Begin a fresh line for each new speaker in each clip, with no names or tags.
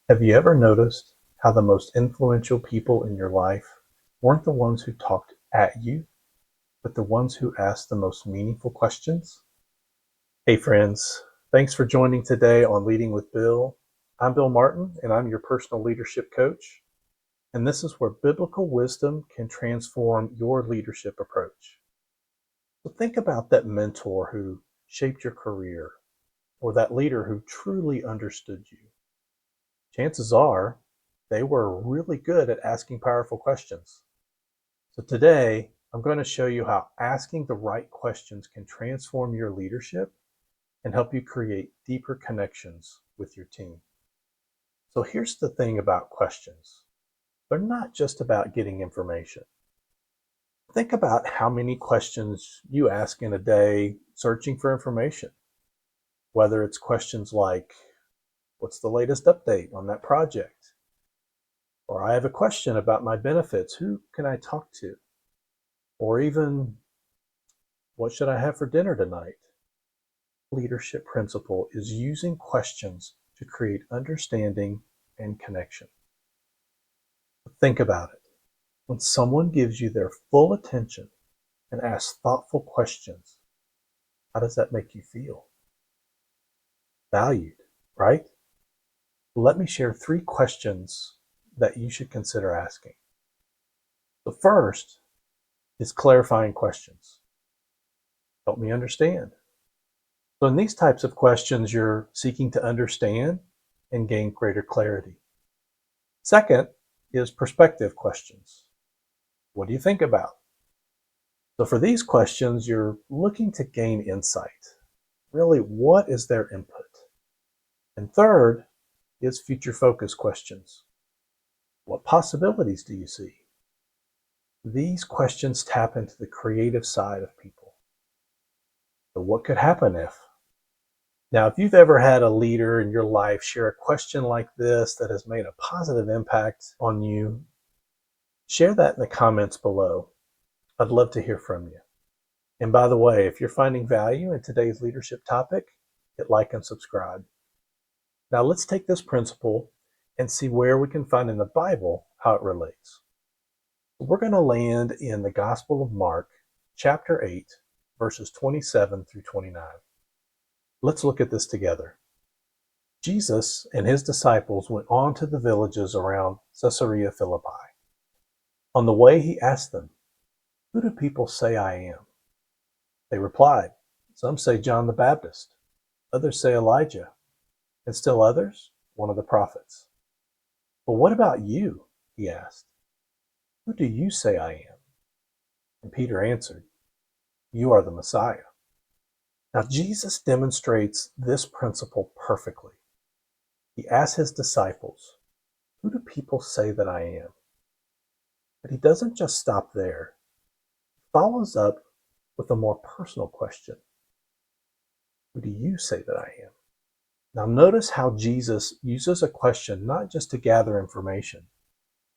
Have you ever noticed how the most influential people in your life weren't the ones who talked at you, but the ones who asked the most meaningful questions? Hey, friends. Thanks for joining today on Leading with Bill. I'm Bill Martin, and I'm your personal leadership coach. And this is where biblical wisdom can transform your leadership approach. So think about that mentor who shaped your career, or that leader who truly understood you. Chances are they were really good at asking powerful questions. So today, I'm going to show you how asking the right questions can transform your leadership and help you create deeper connections with your team. So here's the thing about questions. They're not just about getting information. Think about how many questions you ask in a day searching for information. Whether it's questions like, what's the latest update on that project? Or I have a question about my benefits. Who can I talk to? Or even, what should I have for dinner tonight? Leadership principle is using questions to create understanding and connection. Think about it. When someone gives you their full attention and asks thoughtful questions, how does that make you feel? Valued, right? Let me share 3 questions that you should consider asking. The first is clarifying questions. Help me understand. So in these types of questions, you're seeking to understand and gain greater clarity. Second is perspective questions. What do you think about? So for these questions, you're looking to gain insight. Really, what is their input? And third is future focus questions. What possibilities do you see? These questions tap into the creative side of people. So what could happen if? Now, if you've ever had a leader in your life share a question like this that has made a positive impact on you, share that in the comments below. I'd love to hear from you. And by the way, if you're finding value in today's leadership topic, hit like and subscribe. Now let's take this principle and see where we can find in the Bible how it relates. We're going to land in the Gospel of Mark, chapter 8, verses 27 through 29. Let's look at this together. Jesus and his disciples went on to the villages around Caesarea Philippi. On the way, he asked them, "Who do people say I am?" They replied, "Some say John the Baptist, others say Elijah, and still others, one of the prophets." "But what about you?" he asked. "Who do you say I am?" And Peter answered, "You are the Messiah." Now, Jesus demonstrates this principle perfectly. He asks his disciples, "Who do people say that I am?" But he doesn't just stop there. He follows up with a more personal question. Who do you say that I am? Now, notice how Jesus uses a question not just to gather information,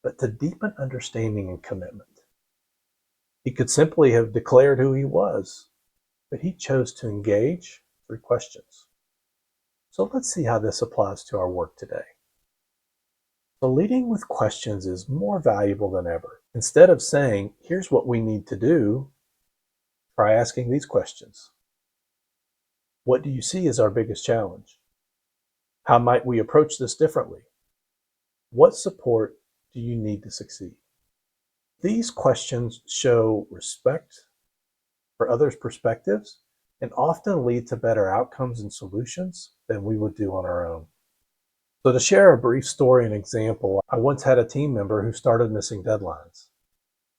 but to deepen understanding and commitment. He could simply have declared who he was, but he chose to engage through questions. So let's see how this applies to our work today. So leading with questions is more valuable than ever. Instead of saying, "Here's what we need to do," try asking these questions. What do you see as our biggest challenge? How might we approach this differently? What support do you need to succeed? These questions show respect for others' perspectives and often lead to better outcomes and solutions than we would do on our own. So to share a brief story and example, I once had a team member who started missing deadlines.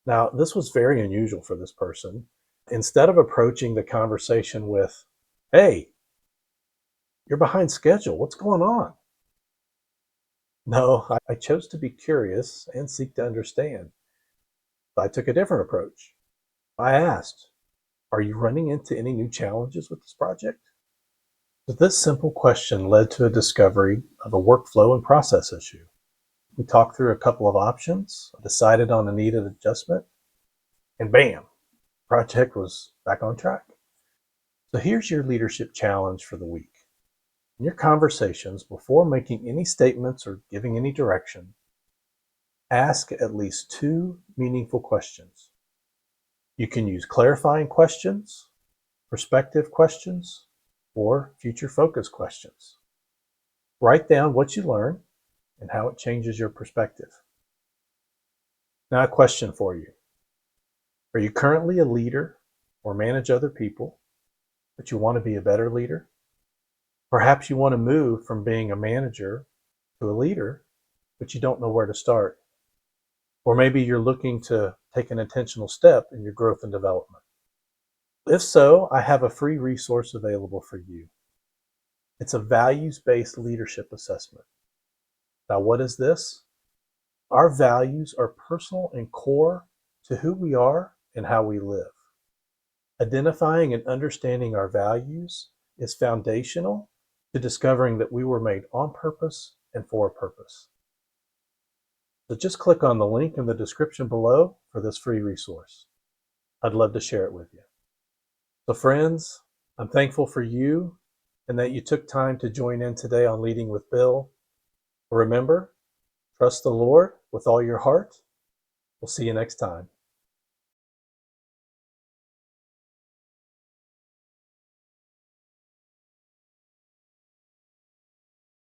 Now, this was very unusual for this person. Instead of approaching the conversation with, "Hey, you're behind schedule. What's going on?" No, I chose to be curious and seek to understand. I took a different approach. I asked, "Are you running into any new challenges with this project?" So this simple question led to a discovery of a workflow and process issue. We talked through a couple of options, decided on a needed adjustment, and bam, project was back on track. So here's your leadership challenge for the week. In your conversations, before making any statements or giving any direction, ask at least 2 meaningful questions. You can use clarifying questions, perspective questions, or future focus questions. Write down what you learn and how it changes your perspective. Now, a question for you. Are you currently a leader or manage other people, but you want to be a better leader? Perhaps you want to move from being a manager to a leader, but you don't know where to start. Or maybe you're looking to take an intentional step in your growth and development. If so, I have a free resource available for you. It's a values-based leadership assessment. Now, what is this? Our values are personal and core to who we are and how we live. Identifying and understanding our values is foundational to discovering that we were made on purpose and for a purpose. So just click on the link in the description below for this free resource. I'd love to share it with you. So friends, I'm thankful for you and that you took time to join in today on Leading with Bill. Remember, trust the Lord with all your heart. We'll see you next time.